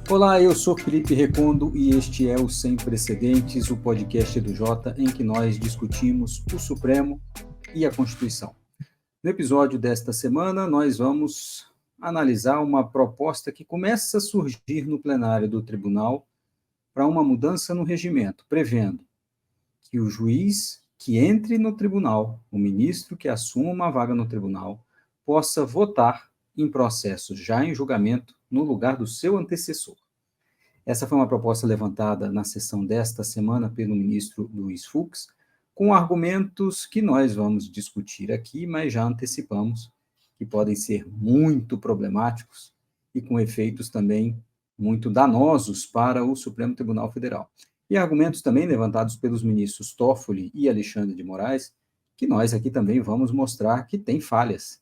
Olá, eu sou Felipe Recondo e este é o Sem Precedentes, o podcast do Jota, em que nós discutimos o Supremo e a Constituição. No episódio desta semana, nós vamos analisar uma proposta que começa a surgir no plenário do Tribunal para uma mudança no regimento, prevendo que o juiz que entre no tribunal, o ministro que assuma uma vaga no tribunal, possa votar em processos já em julgamento no lugar do seu antecessor. Essa foi uma proposta levantada na sessão desta semana pelo ministro Luiz Fux, com argumentos que nós vamos discutir aqui, mas já antecipamos que podem ser muito problemáticos e com efeitos também muito danosos para o Supremo Tribunal Federal. E argumentos também levantados pelos ministros Toffoli e Alexandre de Moraes, que nós aqui também vamos mostrar que tem falhas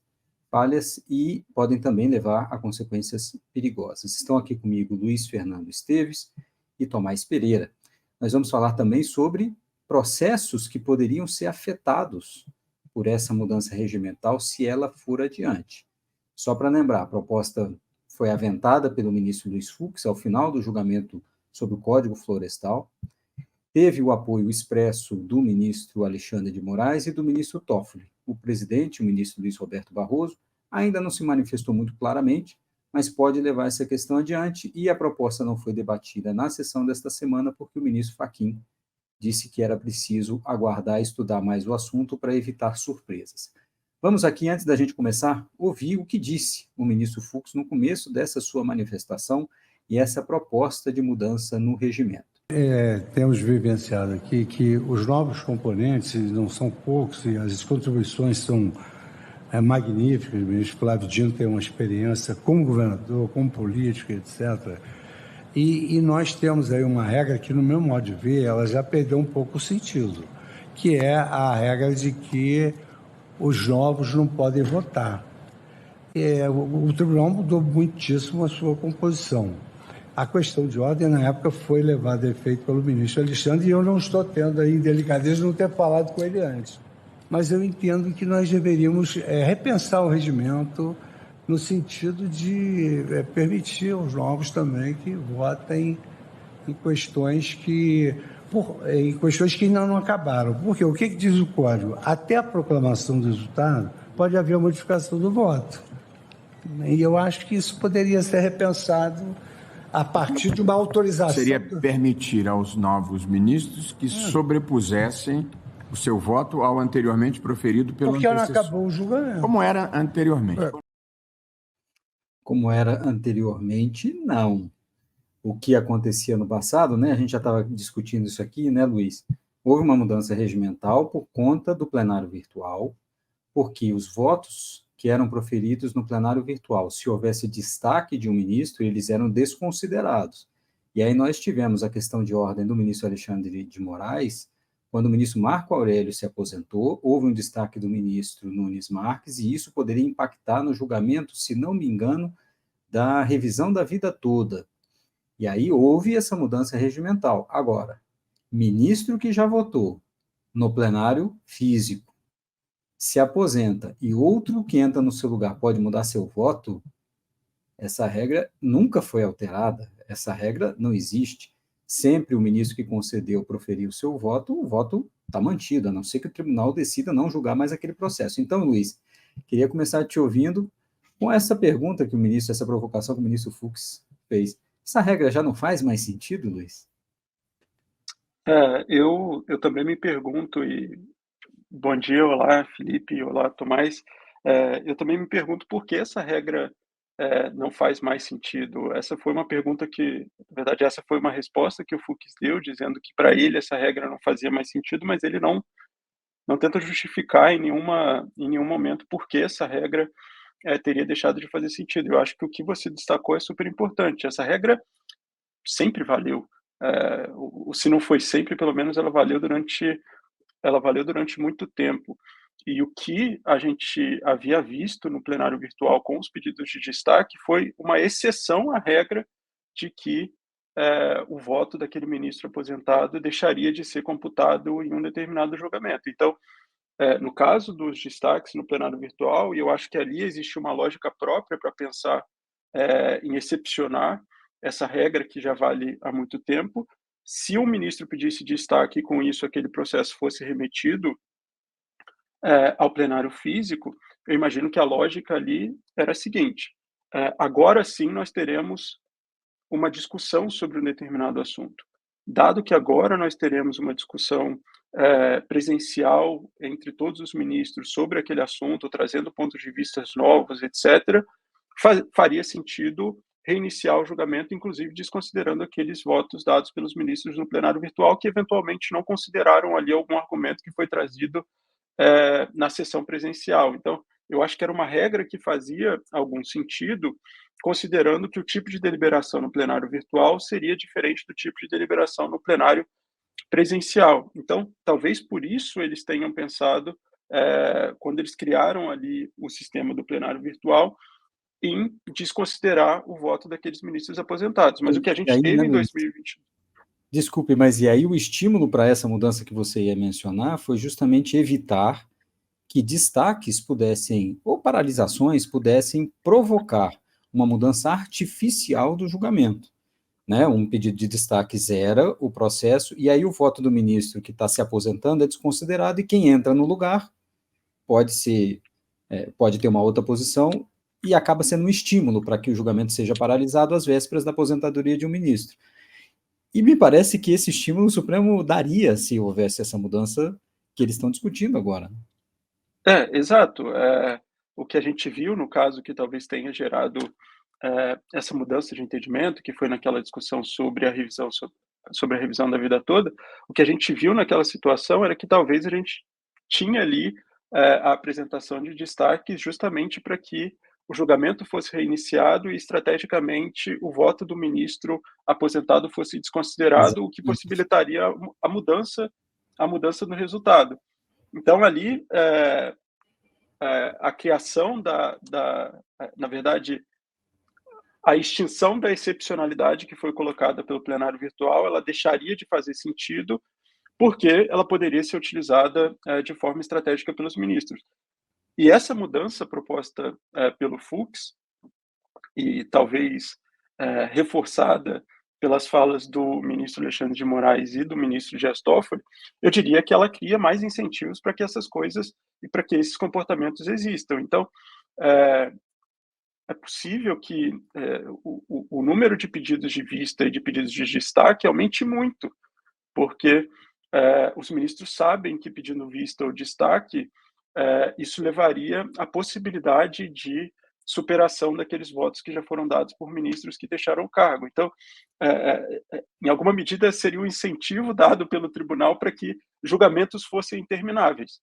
e podem também levar a consequências perigosas. Estão aqui comigo Luiz Fernando Esteves e Tomás Pereira. Nós vamos falar também sobre processos que poderiam ser afetados por essa mudança regimental se ela for adiante. Só para lembrar, a proposta foi aventada pelo ministro Luiz Fux ao final do julgamento sobre o Código Florestal, teve o apoio expresso do ministro Alexandre de Moraes e do ministro Toffoli. O presidente, o ministro Luiz Roberto Barroso, ainda não se manifestou muito claramente, mas pode levar essa questão adiante, e a proposta não foi debatida na sessão desta semana porque o ministro Fachin disse que era preciso aguardar e estudar mais o assunto para evitar surpresas. Vamos aqui, antes da gente começar, ouvir o que disse o ministro Fux no começo dessa sua manifestação e essa proposta de mudança no regimento. Temos vivenciado aqui que os novos componentes não são poucos e as contribuições são magníficas. O ministro Flávio Dino tem uma experiência como governador, como político, etc. E nós temos aí uma regra que, no meu modo de ver, ela já perdeu um pouco o sentido, que é a regra de que os novos não podem votar. O tribunal mudou muitíssimo a sua composição. A questão de ordem, na época, foi levada a efeito pelo ministro Alexandre, e eu não estou tendo aí delicadeza de não ter falado com ele antes. Mas eu entendo que nós deveríamos repensar o regimento no sentido de permitir aos novos também que votem em questões que ainda não acabaram. Porque o que diz o Código? Até a proclamação do resultado, pode haver modificação do voto. E eu acho que isso poderia ser repensado a partir de uma autorização. Seria permitir aos novos ministros que sobrepusessem o seu voto ao anteriormente proferido pelo antecessor. Porque não acabou o julgamento. Como era anteriormente. Como era anteriormente, não. O que acontecia no passado, né? A gente já estava discutindo isso aqui, né, Luiz? Houve uma mudança regimental por conta do plenário virtual, porque os votos que eram proferidos no plenário virtual, se houvesse destaque de um ministro, eles eram desconsiderados. E aí nós tivemos a questão de ordem do ministro Alexandre de Moraes, quando o ministro Marco Aurélio se aposentou, houve um destaque do ministro Nunes Marques, e isso poderia impactar no julgamento, se não me engano, da revisão da vida toda. E aí houve essa mudança regimental. Agora, ministro que já votou no plenário físico, se aposenta e outro que entra no seu lugar pode mudar seu voto, essa regra nunca foi alterada, essa regra não existe. Sempre o ministro que concedeu proferiu o seu voto, o voto está mantido, a não ser que o tribunal decida não julgar mais aquele processo. Então, Luiz, queria começar te ouvindo com essa pergunta que o ministro, essa provocação que o ministro Fux fez. Essa regra já não faz mais sentido, Luiz? Eu também me pergunto, e bom dia, olá Felipe, olá Tomás. Eu também me pergunto por que essa regra não faz mais sentido. Essa foi uma pergunta que, na verdade, essa foi uma resposta que o Fux deu, dizendo que para ele essa regra não fazia mais sentido, mas ele não tenta justificar em nenhum momento por que essa regra teria deixado de fazer sentido. Eu acho que o que você destacou é super importante. Essa regra sempre valeu. Se não foi sempre, pelo menos ela valeu durante muito tempo. E o que a gente havia visto no plenário virtual com os pedidos de destaque foi uma exceção à regra de que o voto daquele ministro aposentado deixaria de ser computado em um determinado julgamento. Então, no caso dos destaques no plenário virtual, e eu acho que ali existe uma lógica própria para pensar em excepcionar essa regra que já vale há muito tempo. Se um ministro pedisse destaque e com isso aquele processo fosse remetido ao plenário físico, eu imagino que a lógica ali era a seguinte: agora sim nós teremos uma discussão sobre um determinado assunto. Dado que agora nós teremos uma discussão presencial entre todos os ministros sobre aquele assunto, trazendo pontos de vista novos, etc., faria sentido reiniciar o julgamento, inclusive desconsiderando aqueles votos dados pelos ministros no plenário virtual que eventualmente não consideraram ali algum argumento que foi trazido na sessão presencial. Então, eu acho que era uma regra que fazia algum sentido, considerando que o tipo de deliberação no plenário virtual seria diferente do tipo de deliberação no plenário presencial. Então, talvez por isso eles tenham pensado, quando eles criaram ali o sistema do plenário virtual, em desconsiderar o voto daqueles ministros aposentados. Mas o que a gente teve em 2020... Desculpe, mas e aí o estímulo para essa mudança que você ia mencionar foi justamente evitar que destaques pudessem, ou paralisações pudessem provocar uma mudança artificial do julgamento. Né? Um pedido de destaque zera o processo, e aí o voto do ministro que está se aposentando é desconsiderado, e quem entra no lugar pode ter uma outra posição, e acaba sendo um estímulo para que o julgamento seja paralisado às vésperas da aposentadoria de um ministro. E me parece que esse estímulo o Supremo daria se houvesse essa mudança que eles estão discutindo agora. Exato. O que a gente viu, no caso que talvez tenha gerado essa mudança de entendimento, que foi naquela discussão sobre a revisão da vida toda, o que a gente viu naquela situação era que talvez a gente tinha ali a apresentação de destaques justamente para que o julgamento fosse reiniciado e, estrategicamente, o voto do ministro aposentado fosse desconsiderado, o que possibilitaria a mudança no resultado. Então, ali, a criação na verdade, a extinção da excepcionalidade que foi colocada pelo plenário virtual, ela deixaria de fazer sentido, porque ela poderia ser utilizada de forma estratégica pelos ministros. E essa mudança proposta pelo Fux, e talvez reforçada pelas falas do ministro Alexandre de Moraes e do ministro Dias Toffoli, eu diria que ela cria mais incentivos para que essas coisas e para que esses comportamentos existam. Então, é possível que o número de pedidos de vista e de pedidos de destaque aumente muito, porque os ministros sabem que pedindo vista ou destaque, isso levaria à possibilidade de superação daqueles votos que já foram dados por ministros que deixaram o cargo. Então, em alguma medida, seria um incentivo dado pelo tribunal para que julgamentos fossem intermináveis.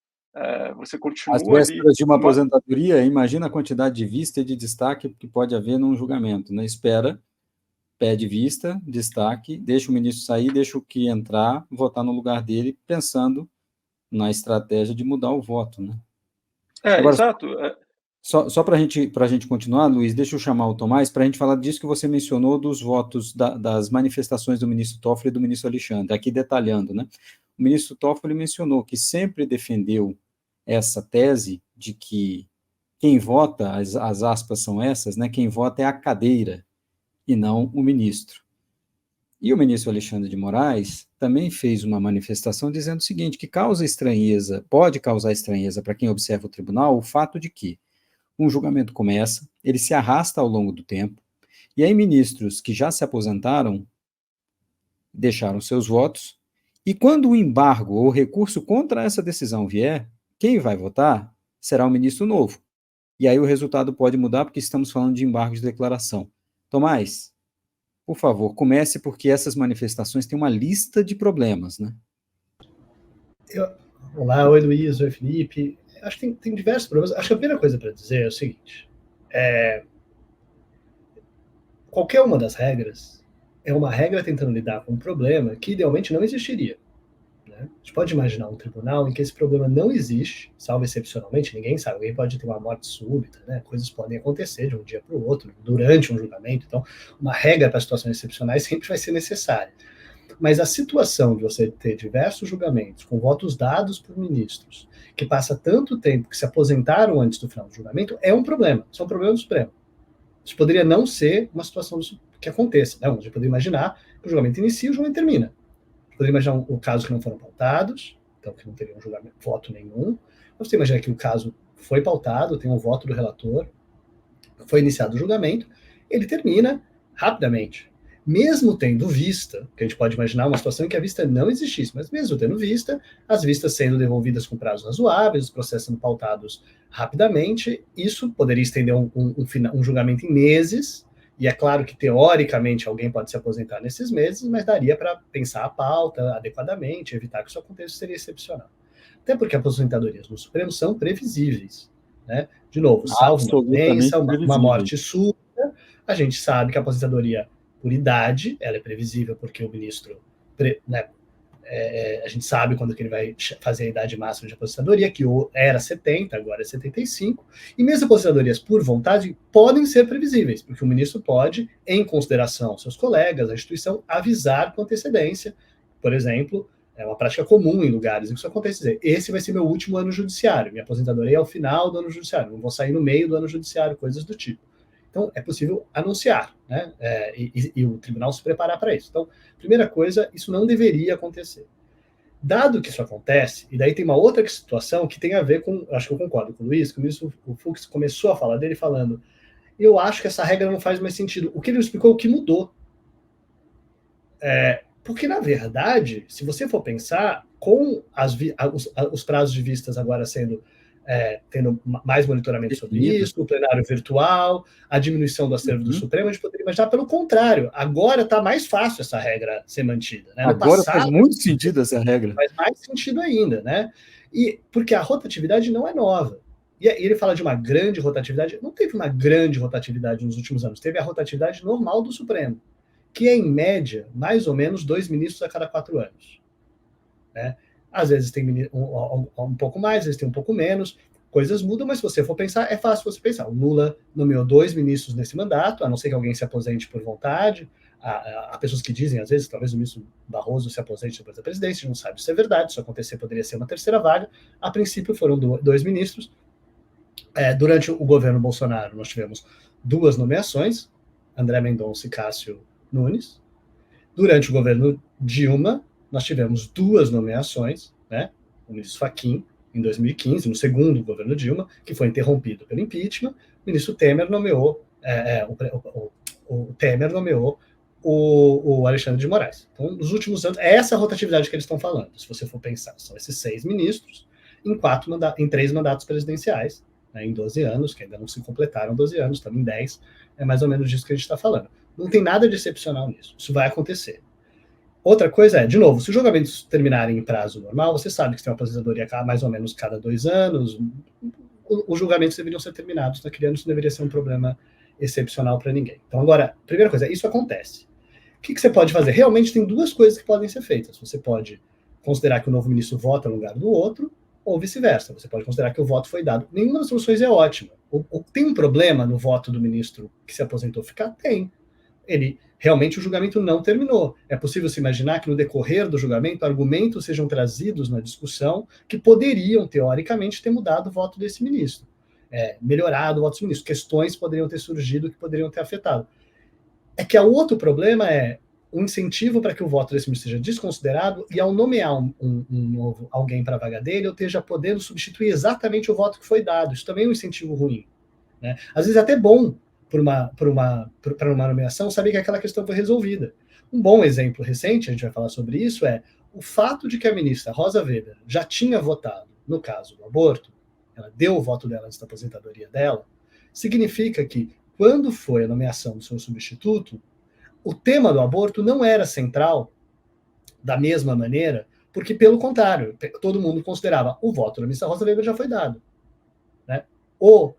Você continua Às vésperas de uma aposentadoria, imagina a quantidade de vista e de destaque que pode haver num julgamento. Né? Espera, pede vista, destaque, deixa o ministro sair, deixa o que entrar, votar no lugar dele, pensando na estratégia de mudar o voto, né? Agora, exato. Só para a gente continuar, Luiz, deixa eu chamar o Tomás para a gente falar disso que você mencionou dos votos, das manifestações do ministro Toffoli e do ministro Alexandre, aqui detalhando, né? O ministro Toffoli mencionou que sempre defendeu essa tese de que quem vota, as aspas são essas, né? Quem vota é a cadeira e não o ministro. E o ministro Alexandre de Moraes também fez uma manifestação dizendo o seguinte, que pode causar estranheza para quem observa o tribunal o fato de que um julgamento começa, ele se arrasta ao longo do tempo, e aí ministros que já se aposentaram deixaram seus votos, e quando o embargo ou recurso contra essa decisão vier, quem vai votar será o ministro novo. E aí o resultado pode mudar porque estamos falando de embargo de declaração. Tomás, por favor, comece porque essas manifestações têm uma lista de problemas, né? Olá, oi Luiz, oi Felipe. Acho que tem diversos problemas. Acho que a primeira coisa para dizer é o seguinte, qualquer uma das regras é uma regra tentando lidar com um problema que idealmente não existiria. Né? A gente pode imaginar um tribunal em que esse problema não existe, salvo excepcionalmente, ninguém sabe, alguém pode ter uma morte súbita, né? Coisas podem acontecer de um dia para o outro, durante um julgamento, então uma regra para situações excepcionais sempre vai ser necessária. Mas a situação de você ter diversos julgamentos com votos dados por ministros, que passa tanto tempo que se aposentaram antes do final do julgamento, é um problema. Isso é um problema do Supremo. Isso poderia não ser uma situação que aconteça. Né? A gente poderia imaginar que o julgamento inicia e o julgamento termina. Poderia imaginar o caso que não foram pautados, então que não teria um julgamento, voto nenhum. Você imagina que o caso foi pautado, tem um voto do relator, foi iniciado o julgamento, ele termina rapidamente. Mesmo tendo vista, que a gente pode imaginar uma situação em que a vista não existisse, mas mesmo tendo vista, as vistas sendo devolvidas com prazos razoáveis, os processos sendo pautados rapidamente, isso poderia estender um julgamento em meses, e é claro que, teoricamente, alguém pode se aposentar nesses meses, mas daria para pensar a pauta adequadamente, evitar que isso aconteça, seria excepcional. Até porque aposentadorias no Supremo são previsíveis. Né? De novo, salvo uma doença, uma morte súbita, a gente sabe que a aposentadoria por idade, ela é previsível porque o ministro, né, a gente sabe quando que ele vai fazer a idade máxima de aposentadoria, que era 70, agora é 75, e mesmo aposentadorias por vontade podem ser previsíveis, porque o ministro pode, em consideração aos seus colegas, a instituição, avisar com antecedência. Por exemplo, é uma prática comum em lugares em que isso acontece, dizer, esse vai ser meu último ano judiciário, minha aposentadoria é ao final do ano judiciário, não vou sair no meio do ano judiciário, coisas do tipo. Então, é possível anunciar, né? E o tribunal se preparar para isso. Então, primeira coisa, isso não deveria acontecer. Dado que isso acontece, e daí tem uma outra situação que tem a ver com, acho que eu concordo com o Luiz, que o ministro Fux começou a falar dele falando, eu acho que essa regra não faz mais sentido. O que ele explicou, o que mudou. Porque, na verdade, se você for pensar, com os prazos de vistas agora tendo mais monitoramento sobre isso, o plenário virtual, a diminuição do acervo do Supremo, a gente poderia imaginar pelo contrário. Agora está mais fácil essa regra ser mantida. Né? Agora faz muito sentido essa regra. Faz mais sentido ainda, né? E porque a rotatividade não é nova. E ele fala de uma grande rotatividade. Não teve uma grande rotatividade nos últimos anos. Teve a rotatividade normal do Supremo, que é, em média, mais ou menos 2 ministros a cada 4 anos. Né? Às vezes tem um pouco mais, às vezes tem um pouco menos, coisas mudam, mas se você for pensar, é fácil você pensar. O Lula nomeou 2 ministros nesse mandato, a não ser que alguém se aposente por vontade. Há pessoas que dizem, às vezes, talvez o ministro Barroso se aposente depois da presidência, não sabe se é verdade, se acontecer poderia ser uma terceira vaga. A princípio foram 2 ministros. Durante o governo Bolsonaro, nós tivemos 2 nomeações, André Mendonça e Cássio Nunes. Durante o governo Dilma, nós tivemos 2 nomeações, né? O ministro Fachin, em 2015, no segundo governo Dilma, que foi interrompido pelo impeachment. O ministro Temer nomeou, o Temer nomeou o Alexandre de Moraes. Então, nos últimos anos, é essa rotatividade que eles estão falando, se você for pensar. São esses 6 ministros em 3 mandatos presidenciais, né, em 12 anos, que ainda não se completaram 12 anos, estamos em 10, é mais ou menos disso que a gente está falando. Não tem nada de excepcional nisso, isso vai acontecer. Outra coisa de novo, se os julgamentos terminarem em prazo normal, você sabe que tem uma aposentadoria mais ou menos cada 2 anos, os julgamentos deveriam ser terminados naquele ano, isso não deveria ser um problema excepcional para ninguém. Então, agora, primeira coisa, isso acontece. O que você pode fazer? Realmente tem 2 coisas que podem ser feitas. Você pode considerar que o novo ministro vota no lugar do outro, ou vice-versa. Você pode considerar que o voto foi dado. Nenhuma das soluções é ótima. Tem um problema no voto do ministro que se aposentou ficar? Tem. Realmente o julgamento não terminou. É possível se imaginar que no decorrer do julgamento argumentos sejam trazidos na discussão que poderiam, teoricamente, ter mudado o voto desse ministro. Melhorado o voto desse ministro. Questões poderiam ter surgido que poderiam ter afetado. É que o outro problema é um incentivo para que o voto desse ministro seja desconsiderado e ao nomear um novo alguém para a vaga dele, eu esteja podendo substituir exatamente o voto que foi dado. Isso também é um incentivo ruim. Né? Às vezes é até bom para uma nomeação saber que aquela questão foi resolvida. Um bom exemplo recente, a gente vai falar sobre isso, é o fato de que a ministra Rosa Weber já tinha votado no caso do aborto, ela deu o voto dela antes da aposentadoria dela, significa que quando foi a nomeação do seu substituto, o tema do aborto não era central da mesma maneira, porque, pelo contrário, todo mundo considerava o voto da ministra Rosa Weber já foi dado. Né? O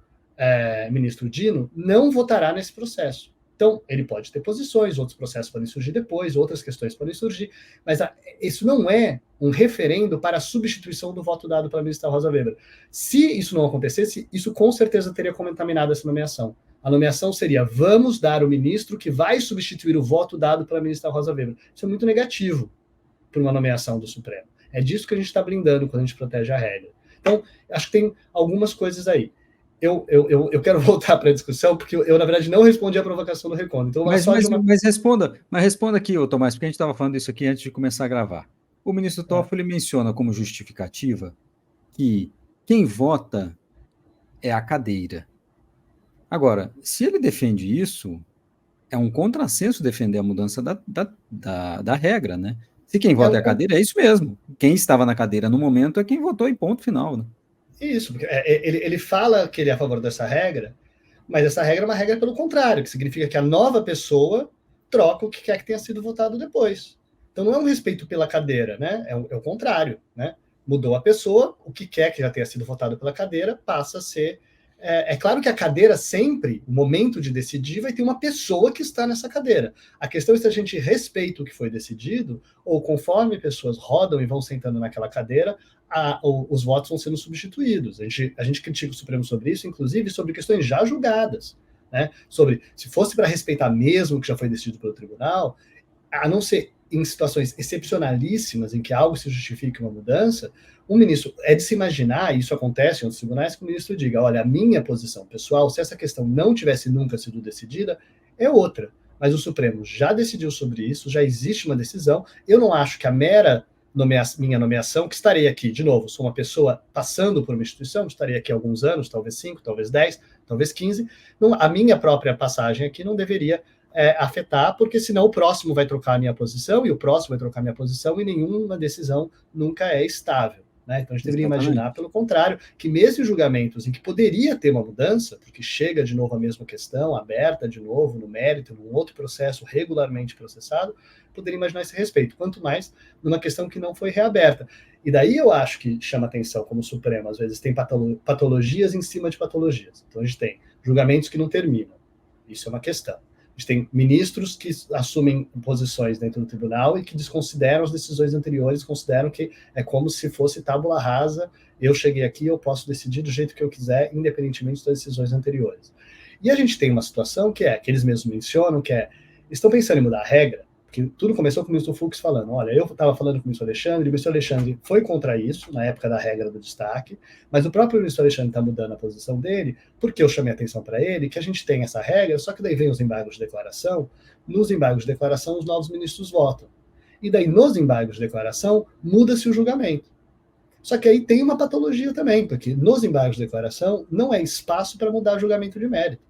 ministro Dino não votará nesse processo. Então, ele pode ter posições, outros processos podem surgir depois, outras questões podem surgir, mas isso não é um referendo para a substituição do voto dado pela ministra Rosa Weber. Se isso não acontecesse, isso com certeza teria contaminado essa nomeação. A nomeação seria, vamos dar o ministro que vai substituir o voto dado pela ministra Rosa Weber. Isso é muito negativo para uma nomeação do Supremo. É disso que a gente está blindando quando a gente protege a regra. Então, acho que tem algumas coisas aí. eu quero voltar para a discussão, porque eu, na verdade, não respondi a provocação do Recondo. Então, mas responda aqui, ô Tomás, porque a gente estava falando isso aqui antes de começar a gravar. O ministro Toffoli menciona como justificativa que quem vota é a cadeira. Agora, se ele defende isso, é um contrassenso defender a mudança da regra, né? Se quem vota é a cadeira, é isso mesmo. Quem estava na cadeira no momento é quem votou e ponto final, né? Isso, porque ele fala que ele é a favor dessa regra, mas essa regra é uma regra pelo contrário, que significa que a nova pessoa troca o que quer que tenha sido votado depois. Então não é um respeito pela cadeira, né? É o contrário, né? Mudou a pessoa, o que quer que já tenha sido votado pela cadeira passa a ser... É claro que a cadeira sempre, o momento de decidir, vai ter uma pessoa que está nessa cadeira. A questão é se a gente respeita o que foi decidido, ou conforme pessoas rodam e vão sentando naquela cadeira, os votos vão sendo substituídos. A gente critica o Supremo sobre isso, inclusive sobre questões já julgadas, né? Sobre se fosse para respeitar mesmo o que já foi decidido pelo tribunal, a não ser em situações excepcionalíssimas em que algo se justifique uma mudança, o ministro, é de se imaginar, e isso acontece em outros tribunais, que o ministro diga, olha, a minha posição pessoal, se essa questão não tivesse nunca sido decidida, é outra. Mas o Supremo já decidiu sobre isso, já existe uma decisão. Eu não acho que a mera minha nomeação, que estarei aqui, de novo, sou uma pessoa passando por uma instituição, estarei aqui há alguns anos, talvez 5, talvez 10, talvez 15, a minha própria passagem aqui não deveria afetar, porque senão o próximo vai trocar a minha posição, e o próximo vai trocar a minha posição, e nenhuma decisão nunca é estável. Né? Então a gente deveria imaginar, pelo contrário, que mesmo em julgamentos em que poderia ter uma mudança, porque chega de novo a mesma questão, aberta de novo no mérito, num outro processo regularmente processado, poderia imaginar esse respeito, quanto mais numa questão que não foi reaberta. E daí eu acho que chama atenção, como o Supremo, às vezes tem patologias em cima de patologias. Então a gente tem julgamentos que não terminam, isso é uma questão. A gente tem ministros que assumem posições dentro do tribunal e que desconsideram as decisões anteriores, consideram que é como se fosse tábula rasa, eu cheguei aqui, eu posso decidir do jeito que eu quiser, independentemente das decisões anteriores. E a gente tem uma situação que eles mesmos mencionam, que estão pensando em mudar a regra, porque tudo começou com o ministro Fux falando, olha, eu estava falando com o ministro Alexandre foi contra isso, na época da regra do destaque, mas o próprio ministro Alexandre está mudando a posição dele, porque eu chamei a atenção para ele, que a gente tem essa regra, só que daí vem os embargos de declaração, nos embargos de declaração os novos ministros votam. E daí nos embargos de declaração muda-se o julgamento. Só que aí tem uma patologia também, porque nos embargos de declaração não é espaço para mudar o julgamento de mérito.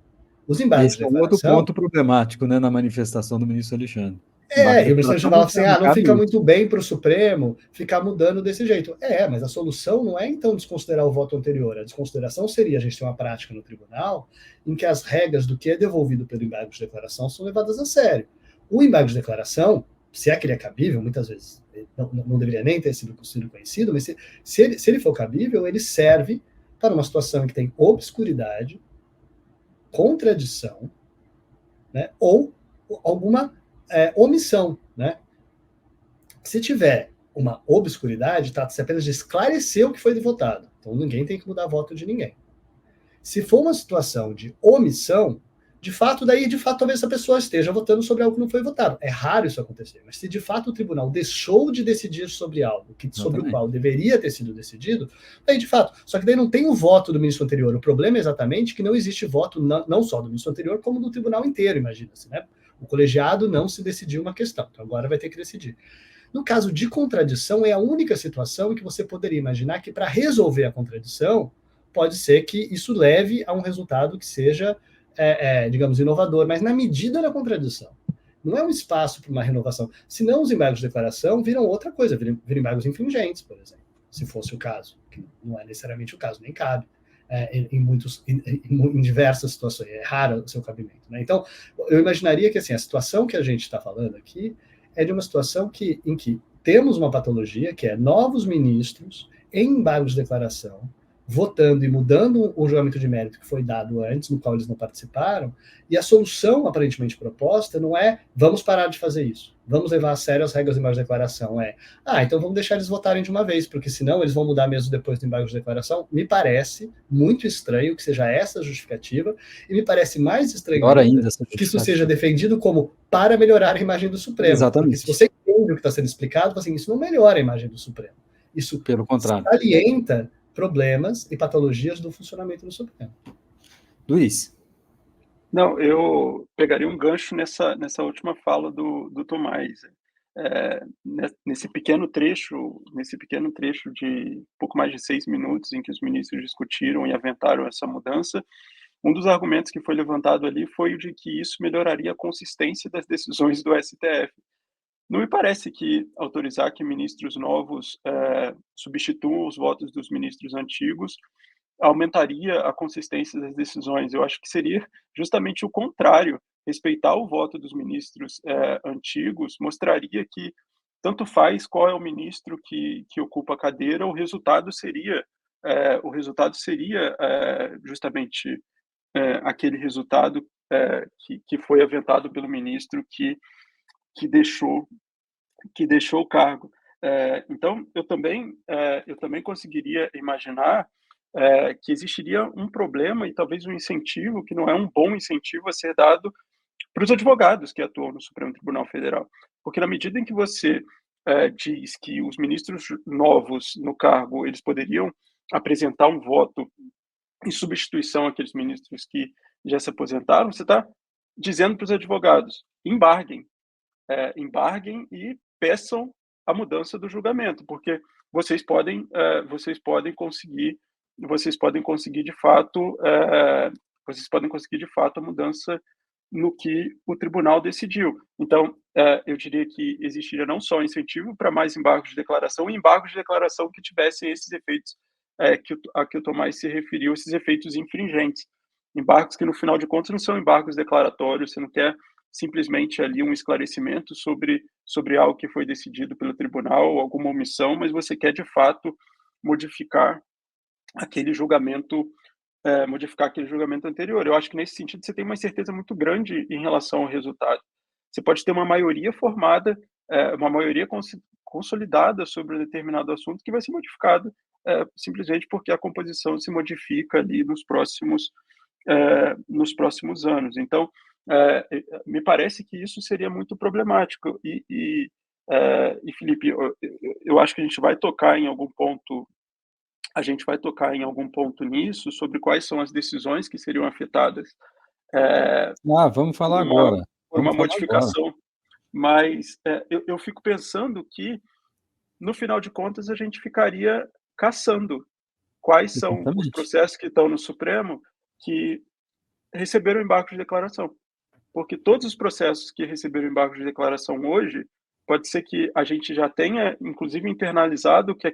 Os embargos de declaração... Esse é um outro problemático, né, na manifestação do ministro Alexandre. E o ministro falava assim, não fica muito bem para o Supremo ficar mudando desse jeito. Mas a solução não é, então, desconsiderar o voto anterior. A desconsideração seria a gente ter uma prática no tribunal em que as regras do que é devolvido pelo embargo de declaração são levadas a sério. O embargo de declaração, se é que ele é cabível, muitas vezes não deveria nem ter sido conhecido, mas se ele for cabível, ele serve para uma situação em que tem obscuridade, contradição, né, ou alguma omissão, né? Se tiver uma obscuridade, trata-se apenas de esclarecer o que foi votado. Então ninguém tem que mudar voto de ninguém. Se for uma situação de omissão, de fato, talvez essa pessoa esteja votando sobre algo que não foi votado. É raro isso acontecer, mas se de fato o tribunal deixou de decidir sobre algo sobre o qual deveria ter sido decidido, daí de fato, só que daí não tem o voto do ministro anterior. O problema é exatamente que não existe voto não só do ministro anterior, como do tribunal inteiro, imagina-se, né? O colegiado não se decidiu uma questão, então agora vai ter que decidir. No caso de contradição, é a única situação em que você poderia imaginar que para resolver a contradição, pode ser que isso leve a um resultado que seja digamos, inovador, mas na medida da contradição. Não é um espaço para uma renovação. Senão os embargos de declaração viram outra coisa, viram embargos infringentes, por exemplo, se fosse o caso, que não é necessariamente o caso, nem cabe. Em diversas situações, é raro o seu cabimento. Né? Então, eu imaginaria que assim, a situação que a gente está falando aqui é de uma situação em que temos uma patologia, que é novos ministros em embargos de declaração, votando e mudando o julgamento de mérito que foi dado antes, no qual eles não participaram, e a solução aparentemente proposta não é vamos parar de fazer isso, vamos levar a sério as regras do embargo de declaração, então vamos deixar eles votarem de uma vez, porque senão eles vão mudar mesmo depois do embargo de declaração. Me parece muito estranho que seja essa a justificativa, e me parece mais estranho ainda que isso seja defendido como para melhorar a imagem do Supremo. Exatamente. Porque se você entende o que está sendo explicado, assim, isso não melhora a imagem do Supremo. Isso, pelo contrário, salienta problemas e patologias do funcionamento do Supremo. Luiz. Não, eu pegaria um gancho nessa última fala do Tomás. Nesse pequeno trecho de pouco mais de 6 minutos em que os ministros discutiram e aventaram essa mudança, um dos argumentos que foi levantado ali foi o de que isso melhoraria a consistência das decisões do STF. Não me parece que autorizar que ministros novos substituam os votos dos ministros antigos aumentaria a consistência das decisões. Eu acho que seria justamente o contrário. Respeitar o voto dos ministros antigos mostraria que tanto faz qual é o ministro que ocupa a cadeira, o resultado seria justamente aquele resultado que foi aventado pelo ministro que deixou o cargo. Então, eu também conseguiria imaginar que existiria um problema e talvez um incentivo, que não é um bom incentivo a ser dado para os advogados que atuam no Supremo Tribunal Federal. Porque na medida em que você diz que os ministros novos no cargo, eles poderiam apresentar um voto em substituição àqueles ministros que já se aposentaram, você está dizendo para os advogados, embarguem e peçam a mudança do julgamento, porque vocês podem conseguir de fato a mudança no que o tribunal decidiu. Então, eu diria que existiria não só incentivo para mais embargos de declaração, e embargos de declaração que tivessem esses efeitos que o Tomás se referiu, esses efeitos infringentes. Embargos que, no final de contas, não são embargos declaratórios, você não quer simplesmente ali um esclarecimento sobre algo que foi decidido pelo tribunal, alguma omissão, mas você quer, de fato, modificar aquele julgamento anterior. Eu acho que, nesse sentido, você tem uma incerteza muito grande em relação ao resultado. Você pode ter uma maioria formada, uma maioria consolidada sobre um determinado assunto que vai ser modificada simplesmente porque a composição se modifica ali nos próximos anos. Então, me parece que isso seria muito problemático. Felipe, eu acho que a gente vai tocar em algum ponto nisso, sobre quais são as decisões que seriam afetadas Vamos falar por agora. uma modificação. Mas eu fico pensando que, no final de contas, a gente ficaria caçando quais são os Exatamente. processos que estão no Supremo que receberam embargo de declaração. Porque todos os processos que receberam embargo de declaração hoje, pode ser que a gente já tenha, inclusive, internalizado que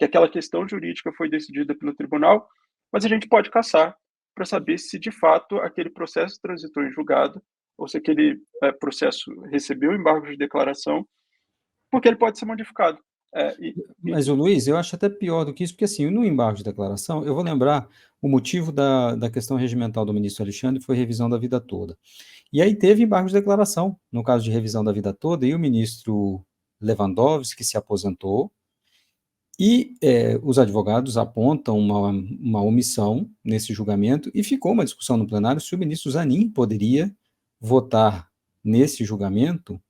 aquela questão jurídica foi decidida pelo tribunal, mas a gente pode caçar para saber se, de fato, aquele processo transitou em julgado, ou se aquele processo recebeu embargo de declaração, porque ele pode ser modificado. Mas, o Luiz, eu acho até pior do que isso, porque assim, no embargo de declaração, eu vou lembrar o motivo da questão regimental do ministro Alexandre foi revisão da vida toda. E aí teve embargo de declaração, no caso de revisão da vida toda, e o ministro Lewandowski se aposentou, e os advogados apontam uma omissão nesse julgamento, e ficou uma discussão no plenário se o ministro Zanin poderia votar nesse julgamento,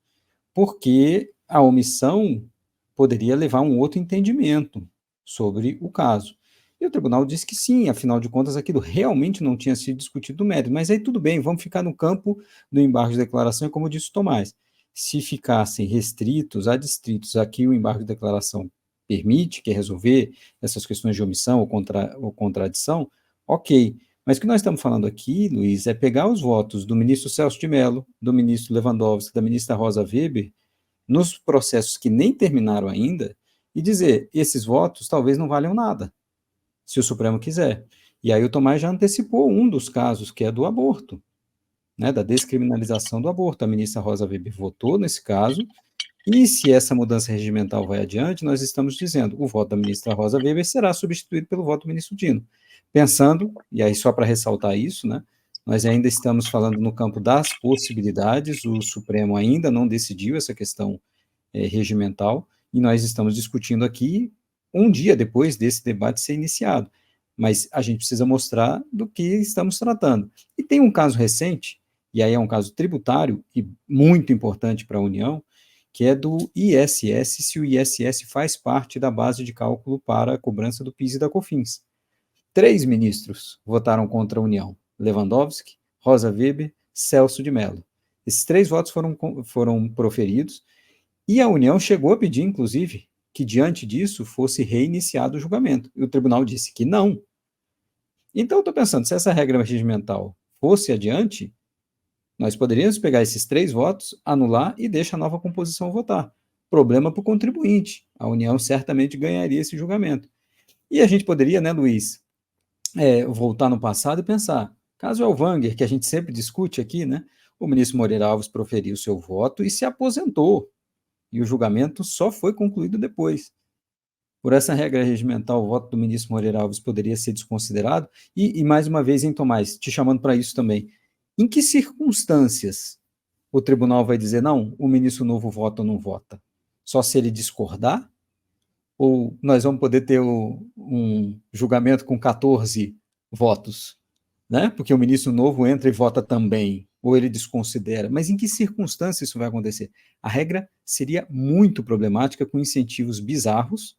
porque a omissão poderia levar a um outro entendimento sobre o caso. E o tribunal disse que sim, afinal de contas, aquilo realmente não tinha sido discutido no mérito. Mas aí tudo bem, vamos ficar no campo do embargo de declaração, e como disse o Tomás, se ficassem restritos a distritos a que o embargo de declaração permite, que é resolver essas questões de omissão ou contradição, ok. Mas o que nós estamos falando aqui, Luiz, é pegar os votos do ministro Celso de Mello, do ministro Lewandowski, da ministra Rosa Weber, nos processos que nem terminaram ainda, e dizer, esses votos talvez não valham nada, se o Supremo quiser. E aí o Tomás já antecipou um dos casos, que é do aborto, né, da descriminalização do aborto. A ministra Rosa Weber votou nesse caso, e se essa mudança regimental vai adiante, nós estamos dizendo, o voto da ministra Rosa Weber será substituído pelo voto do ministro Dino. Pensando, e aí só para ressaltar isso, né, nós ainda estamos falando no campo das possibilidades, o Supremo ainda não decidiu essa questão regimental, e nós estamos discutindo aqui um dia depois desse debate ser iniciado. Mas a gente precisa mostrar do que estamos tratando. E tem um caso recente, e aí é um caso tributário e muito importante para a União, que é do ISS, se o ISS faz parte da base de cálculo para a cobrança do PIS e da COFINS. 3 ministros votaram contra a União, Lewandowski, Rosa Weber, Celso de Mello. Esses 3 votos foram proferidos e a União chegou a pedir, inclusive, que diante disso fosse reiniciado o julgamento. E o tribunal disse que não. Então eu estou pensando, se essa regra regimental fosse adiante, nós poderíamos pegar esses 3 votos, anular e deixar a nova composição votar. Problema para o contribuinte. A União certamente ganharia esse julgamento. E a gente poderia, né, Luiz, voltar no passado e pensar, caso Elvanger, que a gente sempre discute aqui, né, o ministro Moreira Alves proferiu seu voto e se aposentou. E o julgamento só foi concluído depois. Por essa regra regimental, o voto do ministro Moreira Alves poderia ser desconsiderado. E mais uma vez, hein, Tomás, te chamando para isso também. Em que circunstâncias o tribunal vai dizer, não, o ministro novo vota ou não vota? Só se ele discordar? Ou nós vamos poder ter um julgamento com 14 votos? Né? Porque o ministro novo entra e vota também, ou ele desconsidera. Mas em que circunstâncias isso vai acontecer? A regra seria muito problemática, com incentivos bizarros,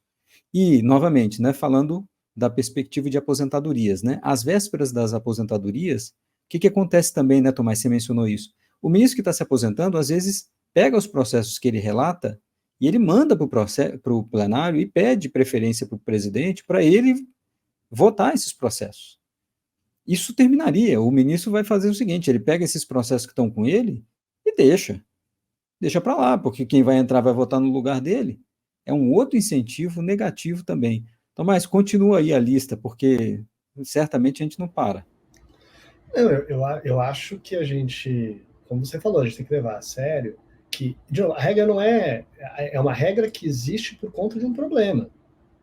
e, novamente, né, falando da perspectiva de aposentadorias, né? Às vésperas das aposentadorias, o que acontece também, né, Tomás, você mencionou isso? O ministro que está se aposentando, às vezes, pega os processos que ele relata e ele manda para o plenário e pede preferência para o presidente para ele votar esses processos. Isso terminaria. O ministro vai fazer o seguinte, ele pega esses processos que estão com ele e deixa para lá, porque quem vai entrar vai votar no lugar dele. É um outro incentivo negativo também. Tomás, continua aí a lista, porque certamente a gente não para. Eu acho que a gente, como você falou, a gente tem que levar a sério que, de novo, a regra não é uma regra que existe por conta de um problema.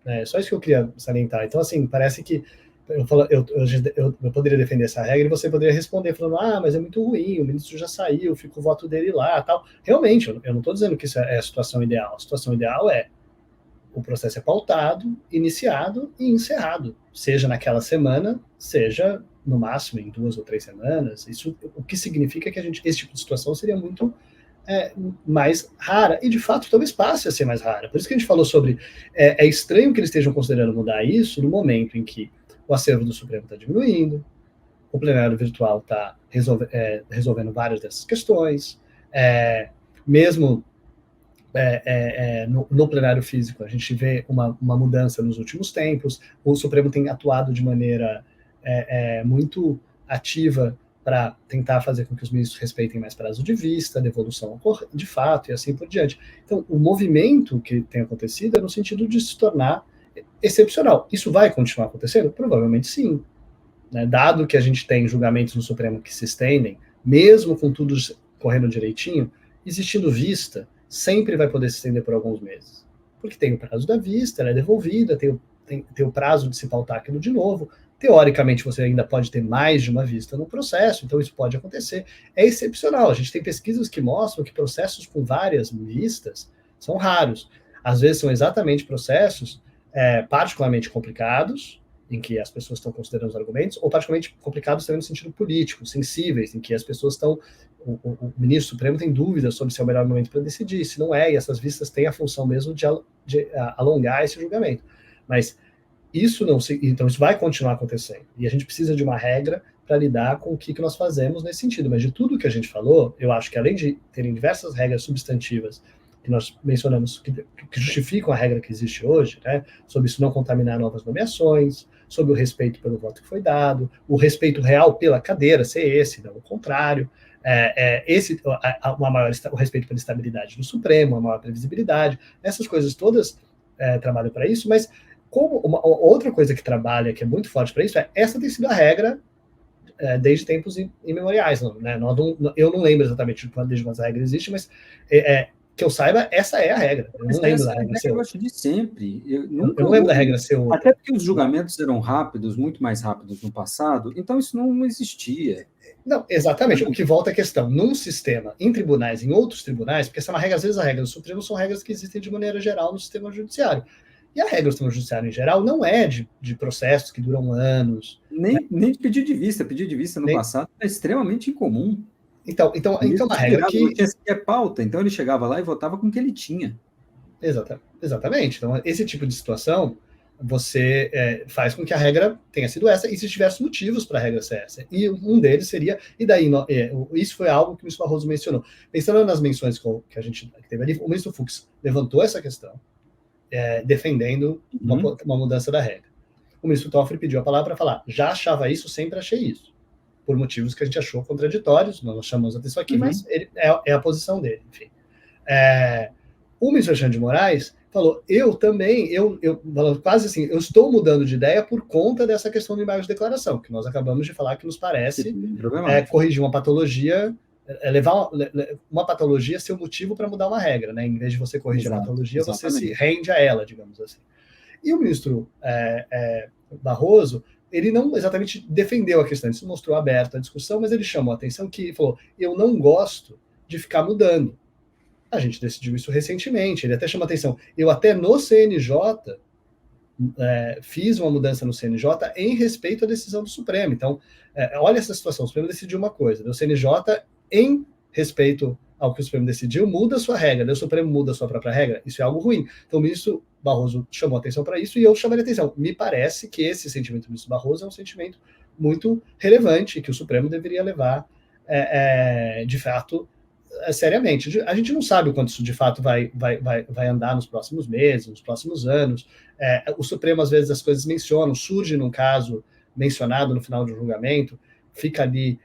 É só isso que eu queria salientar. Então, assim, parece que eu poderia defender essa regra e você poderia responder falando, mas é muito ruim, o ministro já saiu, fica o voto dele lá, tal. Realmente, eu não estou dizendo que isso é a situação ideal. A situação ideal é o processo é pautado, iniciado e encerrado, seja naquela semana, seja no máximo em 2 ou 3 semanas. Isso, o que significa que esse tipo de situação seria muito mais rara, e de fato talvez passe a ser mais rara. Por isso que a gente falou sobre, é estranho que eles estejam considerando mudar isso no momento em que o acervo do Supremo está diminuindo, o plenário virtual está resolvendo várias dessas questões, mesmo no plenário físico a gente vê uma mudança nos últimos tempos, o Supremo tem atuado de maneira muito ativa para tentar fazer com que os ministros respeitem mais prazo de vista, devolução de fato e assim por diante. Então, o movimento que tem acontecido é no sentido de se tornar excepcional. Isso vai continuar acontecendo? Provavelmente sim. Né? Dado que a gente tem julgamentos no Supremo que se estendem, mesmo com tudo correndo direitinho, existindo vista, sempre vai poder se estender por alguns meses. Porque tem o prazo da vista, ela é devolvida, tem o prazo de se pautar aquilo de novo. Teoricamente, você ainda pode ter mais de uma vista no processo, então isso pode acontecer. É excepcional. A gente tem pesquisas que mostram que processos com várias vistas são raros. Às vezes são exatamente processos particularmente complicados, em que as pessoas estão considerando os argumentos, ou particularmente complicados também no sentido político, sensíveis, em que as pessoas estão... O ministro Supremo tem dúvidas sobre se é o melhor momento para decidir, se não é, e essas vistas têm a função mesmo de alongar esse julgamento. Mas então isso vai continuar acontecendo. E a gente precisa de uma regra para lidar com o que nós fazemos nesse sentido. Mas de tudo que a gente falou, eu acho que além de terem diversas regras substantivas que nós mencionamos, que justificam a regra que existe hoje, né, sobre isso não contaminar novas nomeações, sobre o respeito pelo voto que foi dado, o respeito real pela cadeira ser esse, não o contrário, o respeito pela estabilidade do Supremo, a maior previsibilidade, essas coisas todas trabalham para isso, mas como outra coisa que trabalha, que é muito forte para isso, essa tem sido a regra desde tempos imemoriais. Né? Eu não lembro exatamente desde quando essa regra existe, mas que eu saiba, essa é a regra. Eu não lembro da regra ser outra. Eu acho de sempre. Eu não lembro da regra ser outra. Até porque os julgamentos eram rápidos, muito mais rápidos no passado, então isso não existia. Não, exatamente. O que volta é a questão, num sistema, em tribunais, em outros tribunais, porque essa é uma regra, às vezes a regra do Supremo são regras que existem de maneira geral no sistema judiciário. E a regra do sistema judiciário em geral não é de processos que duram anos. Nem de pedido de vista. Pedido de vista no passado é extremamente incomum. Então a regra que... Não tinha sequer pauta, então ele chegava lá e votava com o que ele tinha. Exatamente. Então, esse tipo de situação, você faz com que a regra tenha sido essa, e se tivesse motivos para a regra ser essa. E um deles seria, e daí, isso foi algo que o ministro Barroso mencionou. Pensando nas menções que a gente teve ali, o ministro Fux levantou essa questão, defendendo uma mudança da regra. O ministro Toffoli pediu a palavra para falar, já achava isso, sempre achei isso, por motivos que a gente achou contraditórios, nós chamamos a atenção aqui, mas é a posição dele, enfim. O ministro Alexandre de Moraes falou, eu também, quase assim, eu estou mudando de ideia por conta dessa questão do embargo de declaração, que nós acabamos de falar que nos parece corrigir uma patologia, levar uma patologia ser o motivo para mudar uma regra, né? Em vez de você corrigir a patologia, você se rende a ela, digamos assim. E o ministro Barroso, ele não exatamente defendeu a questão, ele se mostrou aberto à discussão, mas ele chamou a atenção que falou, eu não gosto de ficar mudando. A gente decidiu isso recentemente, ele até chama atenção. Eu até no CNJ fiz uma mudança no CNJ em respeito à decisão do Supremo. Então, olha essa situação, o Supremo decidiu uma coisa, o CNJ, em respeito ao que o Supremo decidiu, muda a sua regra, o Supremo muda a sua própria regra, isso é algo ruim. Então, o ministro Barroso chamou atenção para isso e eu chamaria atenção. Me parece que esse sentimento do ministro Barroso é um sentimento muito relevante, que o Supremo deveria levar, de fato, seriamente. A gente não sabe o quanto isso de fato vai andar nos próximos meses, nos próximos anos. O Supremo, às vezes, as coisas mencionam, surge num caso mencionado no final de um julgamento, fica ali,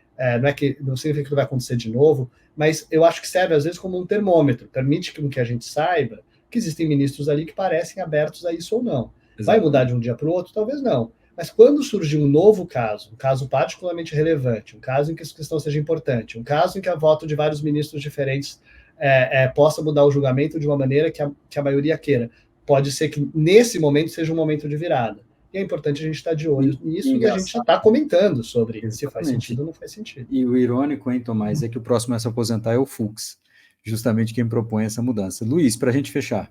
não significa que vai acontecer de novo, mas eu acho que serve, às vezes, como um termômetro, permite que a gente saiba que existem ministros ali que parecem abertos a isso ou não. Exatamente. Vai mudar de um dia para o outro? Talvez não. Mas quando surgir um novo caso, um caso particularmente relevante, um caso em que essa questão seja importante, um caso em que a voto de vários ministros diferentes possa mudar o julgamento de uma maneira que a maioria queira, pode ser que nesse momento seja um momento de virada. E é importante a gente estar de olho nisso e a gente já está comentando sobre se faz sentido ou não faz sentido. E o irônico, hein, Tomás, é que o próximo a se aposentar é o Fux, justamente quem propõe essa mudança. Luiz, para a gente fechar.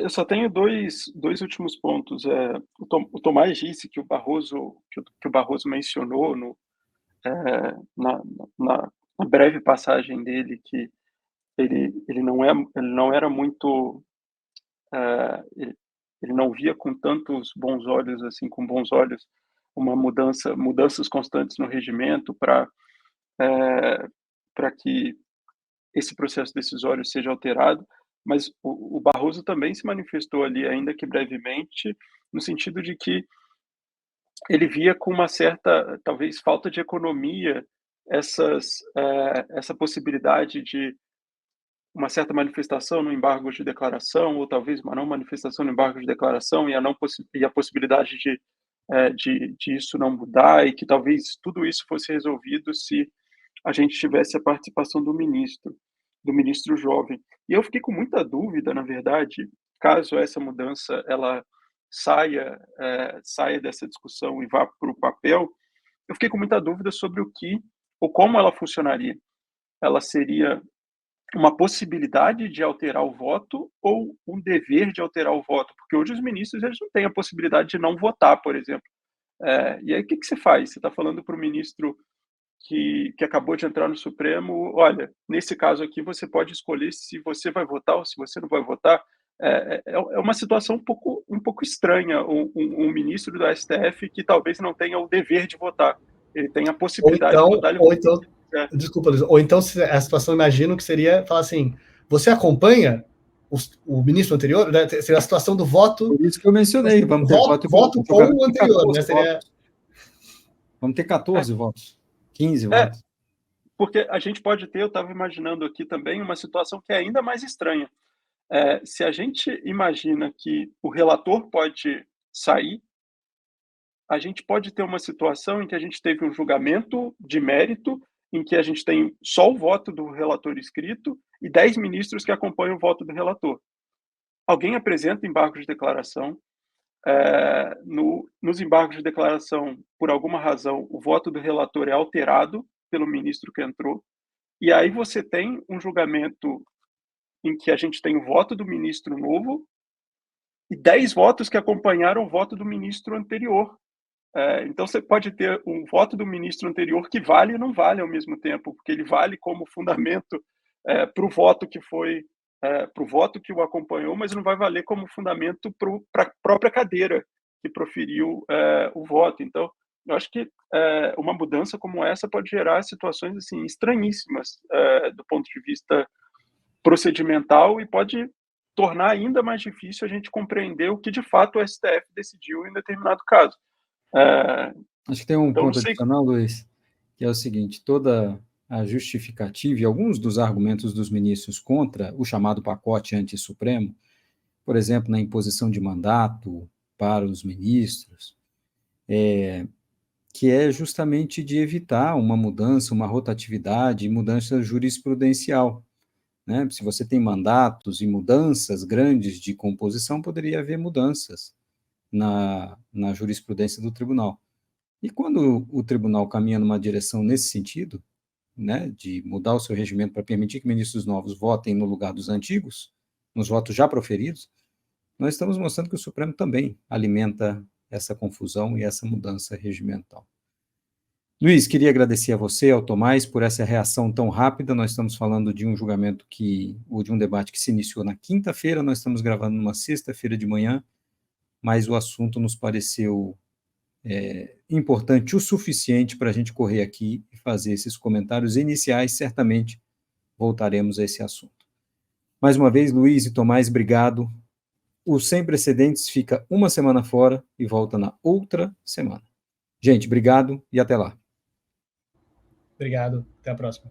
Eu só tenho dois últimos pontos. O Tomás disse que o Barroso mencionou na breve passagem dele que ele não era muito, ele não via com tantos bons olhos, assim, com bons olhos, mudanças constantes no regimento para que esse processo decisório seja alterado. Mas o Barroso também se manifestou ali, ainda que brevemente, no sentido de que ele via com uma certa, talvez, falta de economia essa possibilidade de uma certa manifestação no embargo de declaração, ou talvez uma não manifestação no embargo de declaração, e a possibilidade de isso não mudar, e que talvez tudo isso fosse resolvido se a gente tivesse a participação do ministro jovem. E eu fiquei com muita dúvida, na verdade, caso essa mudança ela saia dessa discussão e vá para o papel, eu fiquei com muita dúvida sobre como ela funcionaria. Ela seria uma possibilidade de alterar o voto ou um dever de alterar o voto? Porque hoje os ministros eles não têm a possibilidade de não votar, por exemplo. E aí o que você faz? Você está falando para o ministro que acabou de entrar no Supremo, olha, nesse caso aqui você pode escolher se você vai votar ou se você não vai votar. É uma situação um pouco estranha, um ministro do STF que talvez não tenha o dever de votar, ele tem a possibilidade de votar. Desculpa, Luiz, ou então a situação, imagino que seria falar assim, você acompanha o ministro anterior, né? Seria a situação do voto... Por isso que eu mencionei, vamos ter voto com o anterior, né? Seria... Vamos ter 14 votos. 15 votos. Porque a gente pode ter, eu estava imaginando aqui também, uma situação que é ainda mais estranha. Se a gente imagina que o relator pode sair, a gente pode ter uma situação em que a gente teve um julgamento de mérito, em que a gente tem só o voto do relator escrito e 10 ministros que acompanham o voto do relator. Alguém apresenta embargo de declaração, nos embargos de declaração, por alguma razão, o voto do relator é alterado pelo ministro que entrou, e aí você tem um julgamento em que a gente tem o voto do ministro novo e 10 votos que acompanharam o voto do ministro anterior. Então você pode ter um voto do ministro anterior que vale e não vale ao mesmo tempo, porque ele vale como fundamento para o voto que foi para o voto que o acompanhou, mas não vai valer como fundamento para a própria cadeira que proferiu o voto. Então, eu acho que uma mudança como essa pode gerar situações assim estranhíssimas do ponto de vista procedimental e pode tornar ainda mais difícil a gente compreender o que de fato o STF decidiu em determinado caso. Acho que tem um Então, não ponto sei. adicional, Luiz, que é o seguinte: toda a justificativa e alguns dos argumentos dos ministros contra o chamado pacote anti-Supremo, por exemplo, na imposição de mandato para os ministros, que é justamente de evitar uma mudança, uma rotatividade e mudança jurisprudencial, né? Se você tem mandatos e mudanças grandes de composição, poderia haver mudanças na jurisprudência do tribunal. E quando o tribunal caminha numa direção nesse sentido, né, de mudar o seu regimento para permitir que ministros novos votem no lugar dos antigos, nos votos já proferidos, nós estamos mostrando que o Supremo também alimenta essa confusão e essa mudança regimental. Luiz, queria agradecer a você, ao Tomás, por essa reação tão rápida. Nós estamos falando de um julgamento ou de um debate que se iniciou na quinta-feira, nós estamos gravando numa sexta-feira de manhã, mas o assunto nos pareceu importante o suficiente para a gente correr aqui e fazer esses comentários iniciais. Certamente voltaremos a esse assunto. Mais uma vez, Luiz e Tomás, obrigado. O Sem Precedentes fica uma semana fora e volta na outra semana. Gente, obrigado e até lá. Obrigado. Até a próxima.